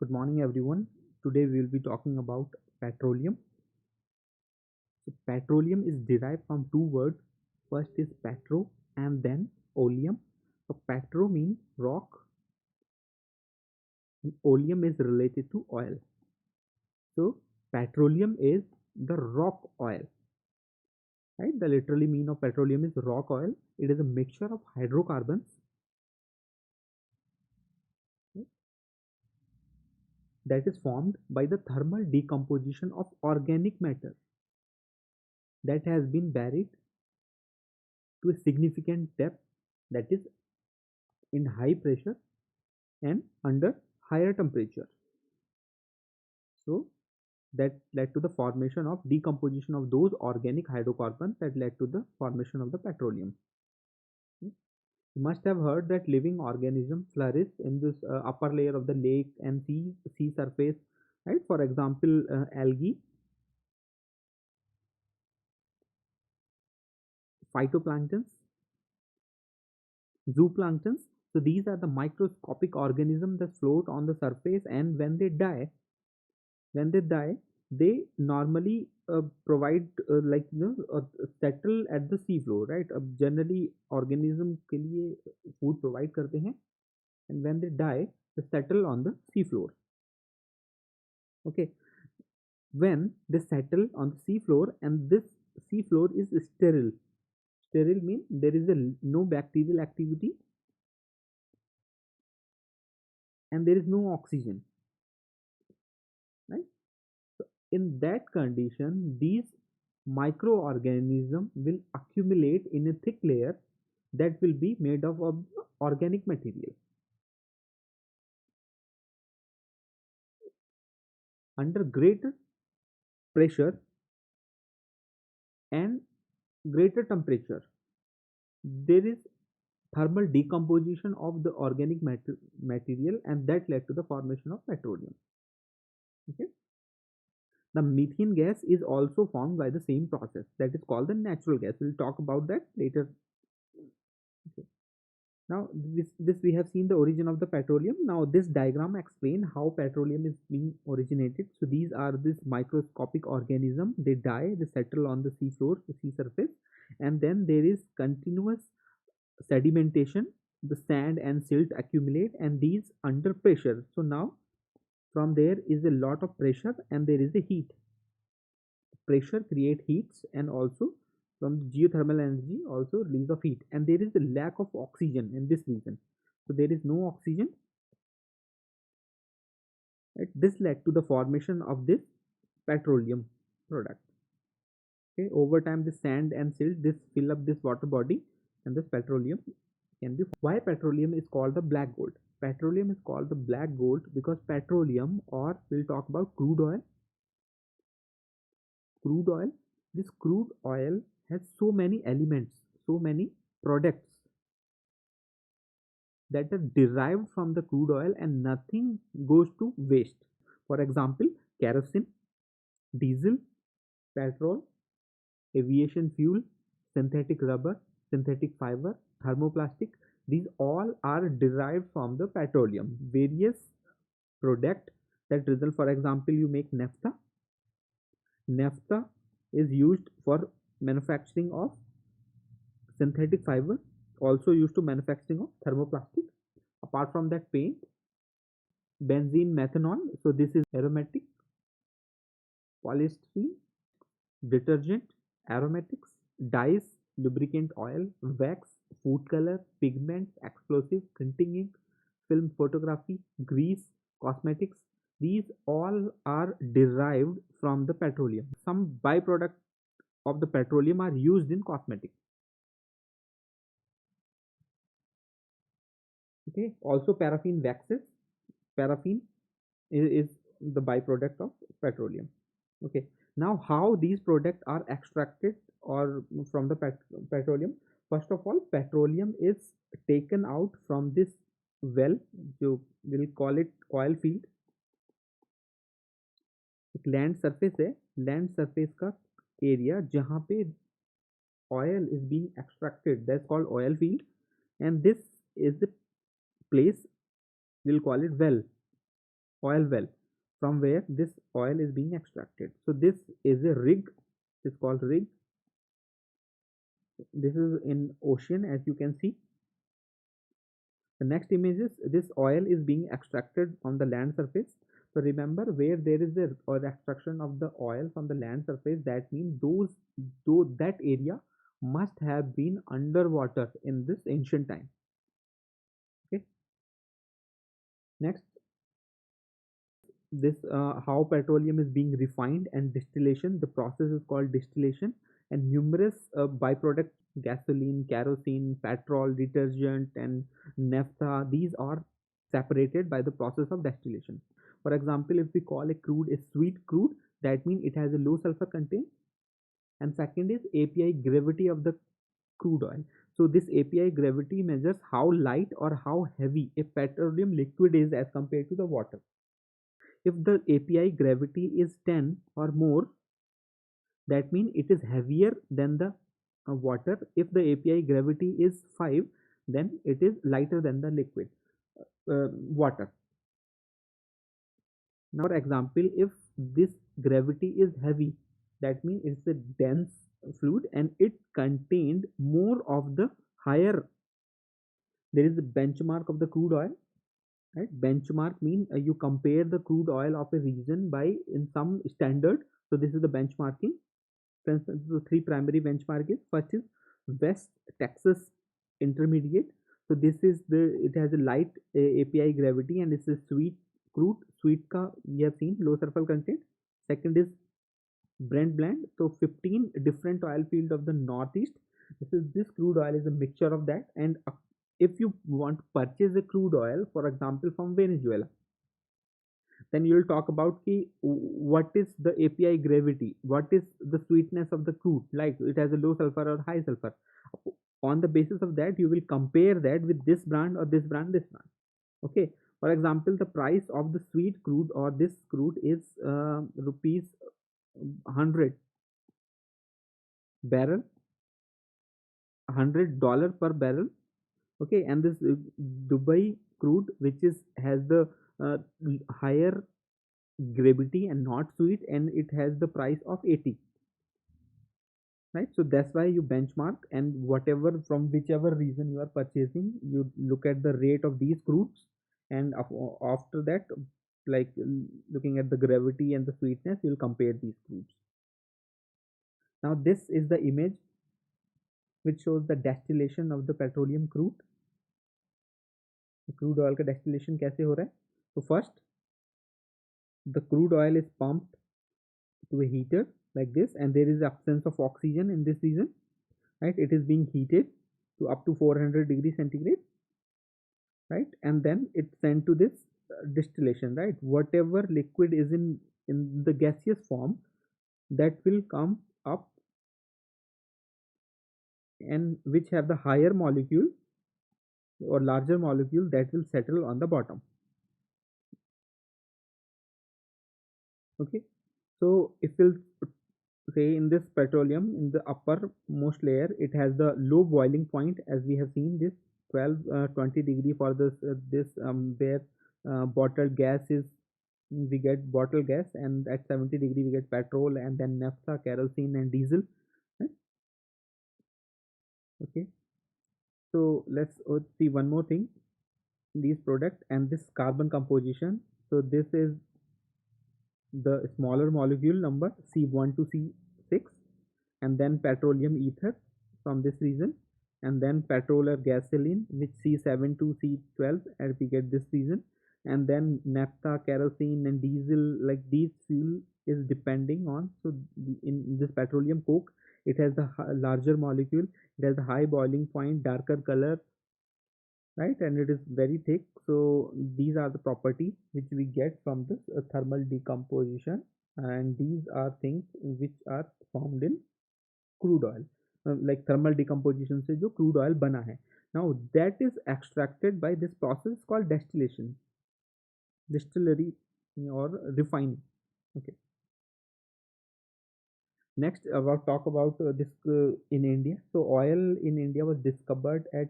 Good morning, everyone. Today we will be talking about petroleum. So, petroleum is derived from two words. First is petro and then oleum. So, petro means rock and oleum is related to oil. So, petroleum is the rock oil, right? The literally mean of petroleum is rock oil. It is a mixture of hydrocarbons, right, that is formed by the thermal decomposition of organic matter that has been buried to a significant depth, that is in high pressure and under higher temperature. So that led to the formation of decomposition of those organic hydrocarbons that led to the formation of the petroleum. You must have heard that living organisms flourish in this upper layer of the lake and sea surface, right? For example, algae, phytoplanktons, zooplanktons. So these are the microscopic organisms that float on the surface, and when they die they normally provide settle at the sea floor, right? Generally organism के लिए food provide करते हैं, and when they die they settle on the sea floor. Okay, when they settle on the sea floor and this sea floor is sterile means there is no bacterial activity and there is no oxygen, right? In that condition, these microorganisms will accumulate in a thick layer that will be made up of organic material. Under greater pressure and greater temperature, there is thermal decomposition of the organic material, and that led to the formation of petroleum. Okay. The methane gas is also formed by the same process, that is called the natural gas. We'll talk about that later. Okay. Now this we have seen the origin of the petroleum. Now this diagram explain how petroleum is being originated. So these are this microscopic organism. They die, they settle on the sea floor, the sea surface, and then there is continuous sedimentation. The sand and silt accumulate, and these under pressure. So now from there is a lot of pressure, and there is a heat. Pressure create heats, and also from the geothermal energy also release of heat, and there is a lack of oxygen in this region. So there is no oxygen, right? This led to the formation of this petroleum product. Okay, over time the sand and silt this fill up this water body, and this petroleum can be. Why petroleum is called the black gold? Petroleum is called the black gold because petroleum, or we'll talk about crude oil. This crude oil has so many elements, so many products that are derived from the crude oil, and nothing goes to waste. For example, kerosene, diesel, petrol, aviation fuel, synthetic rubber, synthetic fiber, thermoplastic. These all are derived from the petroleum. Various products that result, for example, you make naphtha. Naphtha is used for manufacturing of synthetic fiber, also used to manufacturing of thermoplastic. Apart from that, paint, benzene, methanol. So this is aromatic, polystyrene, detergent, aromatics, dyes, lubricant oil, wax, food color, pigments, explosive, printing ink, film photography, grease, cosmetics. These all are derived from the petroleum. Some byproducts of the petroleum are used in cosmetics. Okay. Also, paraffin waxes. Paraffin is the byproduct of petroleum. Okay. Now, how these products are extracted or from the petroleum? First of all, petroleum is taken out from this well, जो we'll call it oil field. एक land surface है, land surface का area जहाँ पे oil is being extracted, that's called oil field, and this is the place, we'll call it well. oil well from where this oil is being extracted. So this is a rig. It's called rig. This is in ocean, as you can see. The next image is this oil is being extracted on the land surface. So remember, where there is a or extraction of the oil from the land surface, that means that area must have been underwater in this ancient time. Okay. Next, this how petroleum is being refined and distillation. The process is called distillation, and numerous byproducts, gasoline, kerosene, petrol, detergent, and naphtha, these are separated by the process of distillation. For example, if we call a crude a sweet crude, that means it has a low sulfur content. And second is API gravity of the crude oil. So this API gravity measures how light or how heavy a petroleum liquid is as compared to the water. If the API gravity is 10 or more, that means it is heavier than the water. If the API gravity is 5, then it is lighter than the liquid water. Now, for example, if this gravity is heavy, that means it's a dense fluid and it contained more of the higher. There is a benchmark of the crude oil, right? Benchmark means you compare the crude oil of a region by in some standard. So this is the benchmarking. For instance, the three primary benchmark is: first is West Texas Intermediate. So this is it has a light API gravity and it's a sweet crude. Sweet ka we have seen low sulfur content. Second is Brent blend. So 15 different oil field of the Northeast. This crude oil is a mixture of that. And if you want to purchase a crude oil, for example, from Venezuela, then you will talk about what is the API gravity, what is the sweetness of the crude, like it has a low sulfur or high sulfur. On the basis of that, you will compare that with this brand or this brand, this brand. Okay. For example, the price of the sweet crude or this crude is rupees 100 barrel, $100 per barrel. Okay. And this Dubai crude, which is has the uh, higher gravity and not sweet, and it has the price of 80, right? So that's why you benchmark, and whatever from whichever reason you are purchasing, you look at the rate of these crudes, and after that, like looking at the gravity and the sweetness, you'll compare these crudes. Now this is the image which shows the distillation of the petroleum crude. Crude oil का distillation कैसे हो रहा है? So first, the crude oil is pumped to a heater like this, and there is absence of oxygen in this region, right? It is being heated to up to 400 degrees centigrade, right? And then it's sent to this distillation, right? Whatever liquid is in the gaseous form, that will come up, and which have the higher molecule or larger molecule, that will settle on the bottom. Okay. So if we'll say in this petroleum, in the uppermost layer, it has the low boiling point, as we have seen this 20 degree for this where bottled gas is, we get bottled gas, and at 70 degree we get petrol, and then naphtha, kerosene, and diesel, right? Okay. So let's see one more thing, these products and this carbon composition. So this is the smaller molecule number C1 to C6, and then petroleum ether from this region, and then petrol or gasoline, which C7 to C12, and we get this region, and then naphtha, kerosene, and diesel, like these fuel is depending on. So in this petroleum coke, it has the larger molecule, it has a high boiling point, darker color, right? And it is very thick. So these are the properties which we get from this thermal decomposition, and these are things which are formed in crude oil, like thermal decomposition से जो crude oil बना है. Now that is extracted by this process called distillation, distillery, or refining. Okay. Next, about talk about this in India. So oil in India was discovered at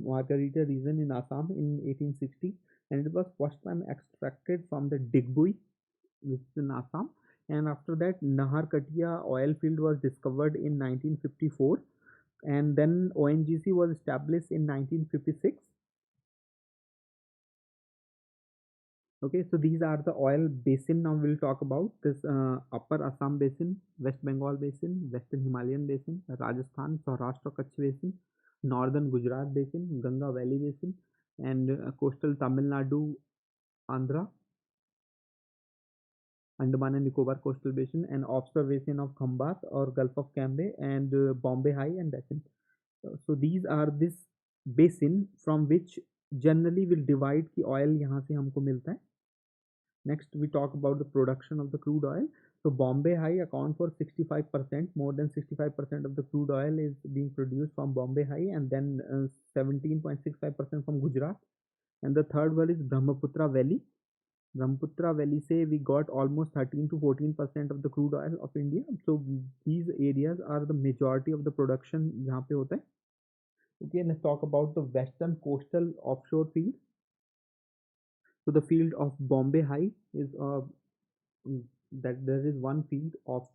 Margarita region in Assam in 1860, and it was first time extracted from the Digbui, which is in Assam. And after that, Naharkatia oil field was discovered in 1954, and then ONGC was established in 1956. Okay, so these are the oil basin. Now we'll talk about this Upper Assam Basin, West Bengal Basin, Western Himalayan Basin, Rajasthan, Saurashtra Kutch Basin, Northern Gujarat Basin, Ganga Valley Basin, and coastal Tamil Nadu, Andhra, Andaman and Nicobar Coastal Basin, and offshore basin of Khambat or Gulf of Cambay, and Bombay High and Basin. So these are this basin from which generally will divide कि oil यहाँ से हमको मिलता है. Next, we talk about the production of the crude oil. So Bombay High account for 65%. More than 65% of the crude oil is being produced from Bombay High, and then 17.65% from Gujarat. And the third one is Brahmaputra Valley. Brahmaputra Valley say we got almost 13 to 14% of the crude oil of India. So these areas are the majority of the production जहाँ पे होता है. Okay, let's talk about the western coastal offshore field. So the field of Bombay High is that there is one field of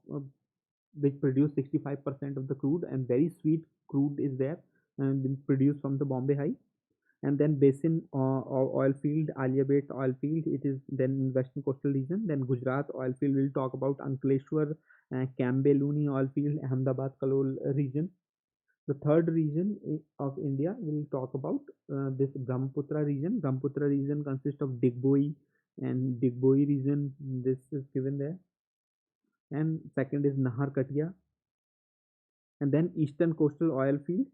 which produce 65% of the crude, and very sweet crude is there and produced from the Bombay High. And then basin oil field, Aliabet oil field, it is then in western coastal region. Then Gujarat oil field, we'll talk about Ankleshwar, Kambeluni oil field, Ahmedabad Kalol region. The third region of India, we'll talk about this Brahmaputra region. Brahmaputra region consists of Digboi and Digboi region. This is given there. And second is Nahar Katia. And then eastern coastal oil field.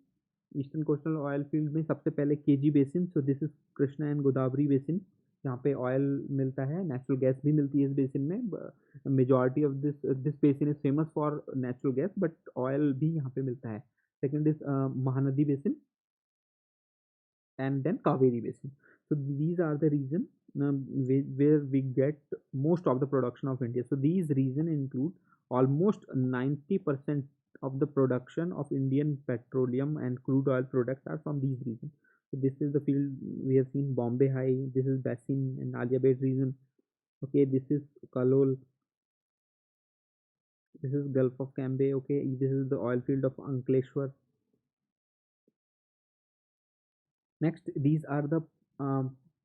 Eastern coastal oil field में सबसे पहले KG basin. So this is Krishna and Godavari basin. यहाँ पे oil मिलता है, natural gas भी मिलती है इस बेसिन में. Majority of this basin is famous for natural gas, but oil भी यहाँ पे मिलता है. Second is Mahanadi basin, and then Kaveri Basin. So these are the region where we get most of the production of India. So these region include almost 90% of the production of Indian petroleum and crude oil products are from these regions. So this is the field we have seen Bombay High, this is Basin and Aliabad region. Okay, this is Kalol, this is Gulf of Cambay. Okay, this is the oil field of Ankleshwar. Next, these are the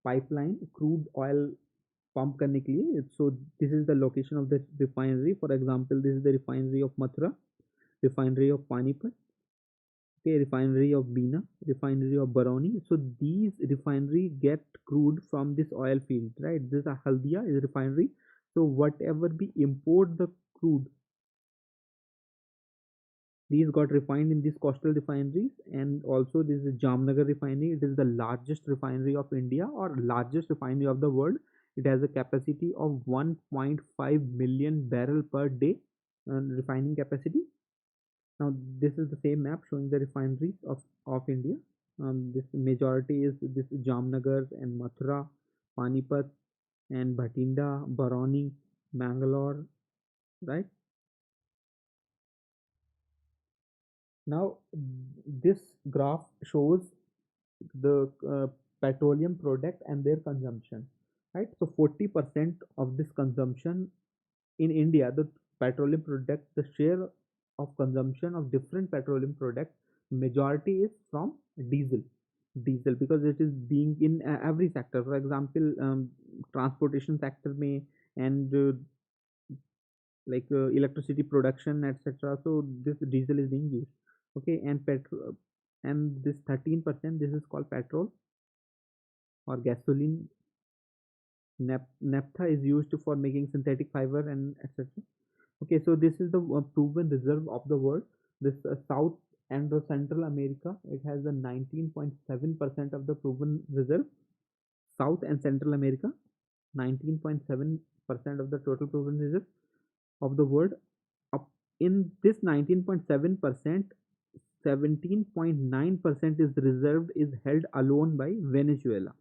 pipeline crude oil pump करने के लिए. So this is the location of the refinery. For example, this is the refinery of Mathura, refinery of Panipat, okay, refinery of Bina, refinery of Barauni. So these refinery get crude from this oil field, right? This is Haldia is refinery. So whatever we import the crude, these got refined in these coastal refineries. And also this is Jamnagar refinery. It is the largest refinery of India or largest refinery of the world. It has a capacity of 1.5 million barrel per day refining capacity. Now this is the same map showing the refineries of India. This majority is this Jamnagar and Mathura, Panipat and Bhatinda, Barauni, Bangalore, right? Now this graph shows the petroleum product and their consumption, right? So 40% of this consumption in India, the petroleum product, the share of consumption of different petroleum products, majority is from diesel because it is being in every sector. For example, transportation sector may, and like electricity production, etc. So this diesel is being used. Okay, and petrol, and this 13%, this is called petrol or gasoline. Naphtha is used for making synthetic fiber and etc. Okay, so this is the proven reserve of the world. This South and the Central America, it has a 19.7% of the proven reserve. South and Central America, 19.7% of the total proven reserve of the world. Up in this 19.7%, 17.9% is reserved, is held alone by Venezuela.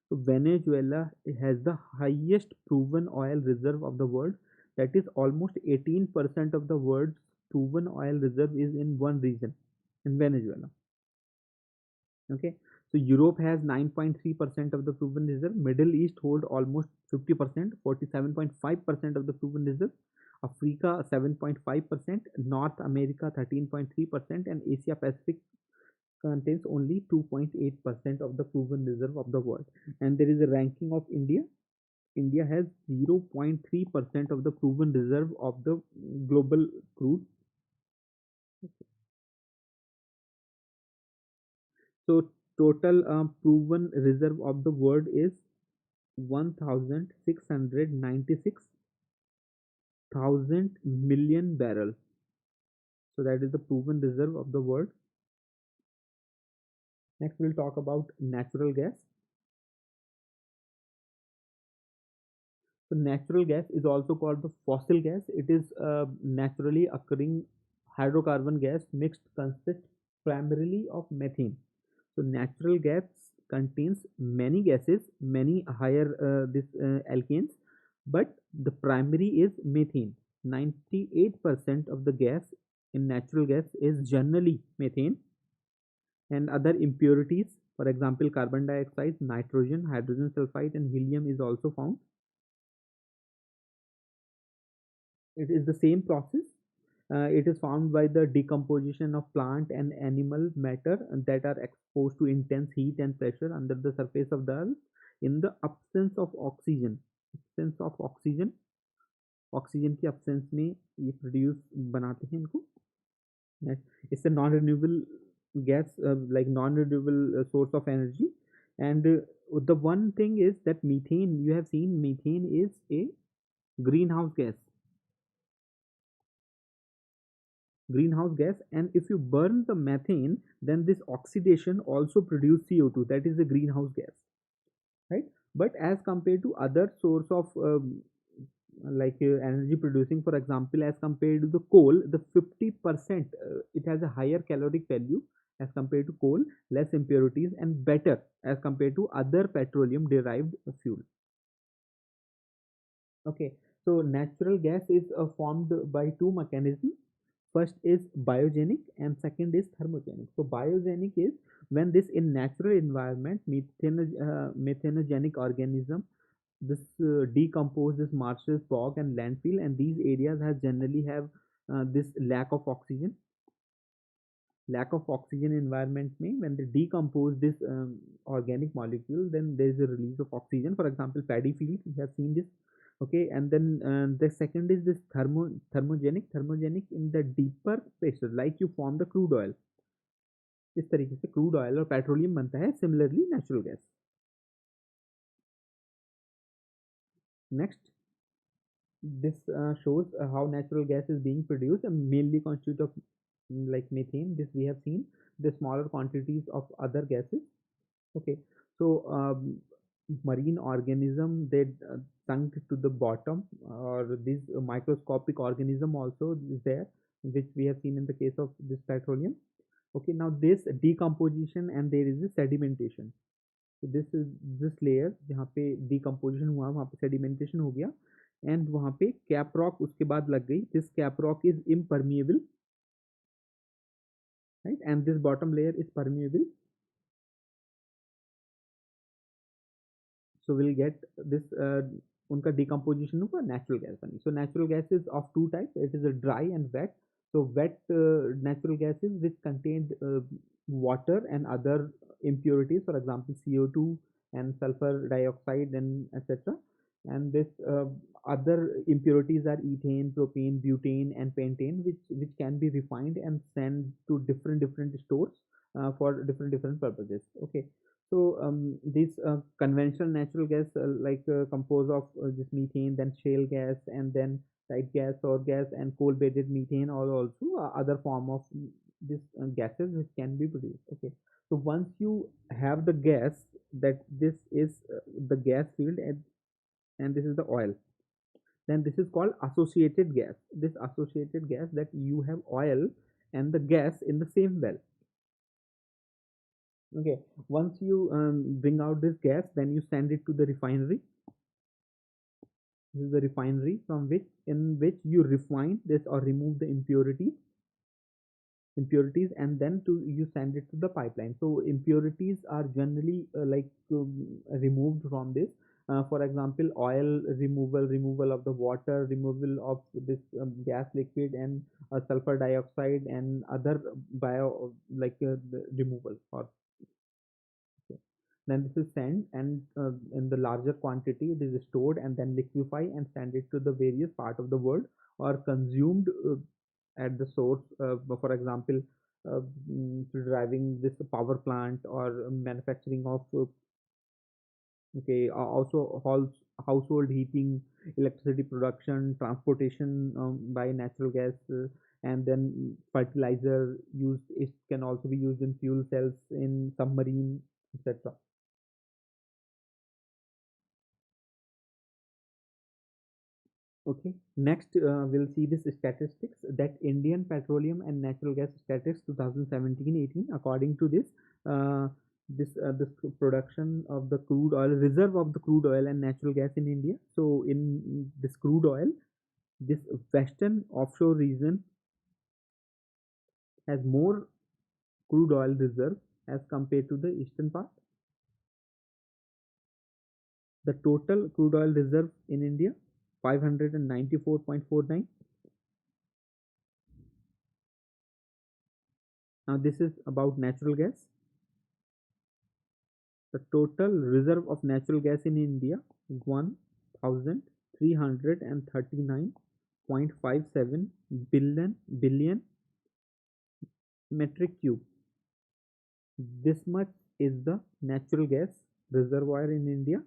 So Venezuela has the highest proven oil reserve of the world. That is almost 18% of the world's proven oil reserve is in one region, in Venezuela. Okay, So Europe has 9.3% of the proven reserve. Middle East hold almost 50%, 47.5% of the proven reserve. Africa 7.5%, North America 13.3%, and Asia Pacific contains only 2.8% of the proven reserve of the world. And there is a ranking of India. India has 0.3% of the proven reserve of the global crude. So total proven reserve of the world is 1,696,000 million barrels. So that is the proven reserve of the world. Next, we'll talk about natural gas. So natural gas is also called the fossil gas. It is naturally occurring hydrocarbon gas mixed consists primarily of methane. So natural gas contains many gases, many higher this alkanes, but the primary is methane. 98% of the gas in natural gas is generally methane, and other impurities, for example, carbon dioxide, nitrogen, hydrogen sulfide, and helium is also found. It is the same process. It is formed by the decomposition of plant and animal matter that are exposed to intense heat and pressure under the surface of the earth in the absence of oxygen. Absence of oxygen, oxygen की absence में ये produce बनाते हैं इनको. It's a non-renewable gas, like non-renewable source of energy. And the one thing is that methane, you have seen methane is a greenhouse gas. And if you burn the methane, then this oxidation also produce CO2, that is a greenhouse gas, right? But as compared to other source of energy producing, for example, as compared to the coal, the 50% it has a higher caloric value as compared to coal, less impurities, and better as compared to other petroleum derived fuel. Okay, so natural gas is formed by two mechanisms. First is biogenic and second is thermogenic. So biogenic is when this in natural environment methanogenic organism this decompose this marshes, bog, and landfill, and these areas have generally have this lack of oxygen environment mean when they decompose this organic molecule, then there is a release of oxygen. For example, paddy fields, we have seen this. Okay, and then the second is this thermogenic in the deeper pressure, like you form the crude oil. इस तरीके से crude oil और petroleum बनता है. Similarly, natural gas. Next, this shows how natural gas is being produced and mainly constitute of like methane. This we have seen. The smaller quantities of other gases. Okay, so marine organism they sunk to the bottom, or this microscopic organism also is there, which we have seen in the case of this petroleum. Okay, now this decomposition and there is a sedimentation. So this layer जहाँ पे decomposition हुआ वहाँ पे sedimentation हो गया, and वहाँ पे cap rock उसके बाद लग गई. This cap rock is impermeable, right, and this bottom layer is permeable. So we'll get this unka decomposition of natural gas bani. So natural gas is of two types. It is a dry and wet. So wet natural gases which contain water and other impurities, for example CO2 and sulfur dioxide and etc. And this other impurities are ethane, propane, butane, and pentane, which can be refined and sent to different stores for different purposes. Okay, so this conventional natural gas composed of this methane, then shale gas, and then type gas or gas and coal-bedded methane, or also other form of this gases which can be produced. Okay, so once you have the gas, that this is the gas field, and this is the oil, then this is called associated gas. This associated gas, that you have oil and the gas in the same well. Okay, once you bring out this gas, then you send it to the refinery. This is the refinery from which in which you refine this or remove the impurity. impurities, and then to you send it to the pipeline. So impurities are generally removed from this. For example, oil removal of the water, removal of this gas liquid, and sulfur dioxide, and other bio the removal or okay. Then this is sent, and in the larger quantity it is stored and then liquefy and send it to the various part of the world, or consumed at the source, for example, driving this power plant, or manufacturing of okay, also household heating, electricity production, transportation by natural gas, and then fertilizer used. It can also be used in fuel cells in submarine, etc. Okay, next we'll see this statistics, that Indian Petroleum and Natural Gas Statistics 2017-18. According to this, this production of the crude oil, reserve of the crude oil and natural gas in India. So in this crude oil, this western offshore region has more crude oil reserve as compared to the eastern part. The total crude oil reserve in India, 594.49. Now this is about natural gas. The total reserve of natural gas in India, 1,339.57 billion metric cube. This much is the natural gas reservoir in India.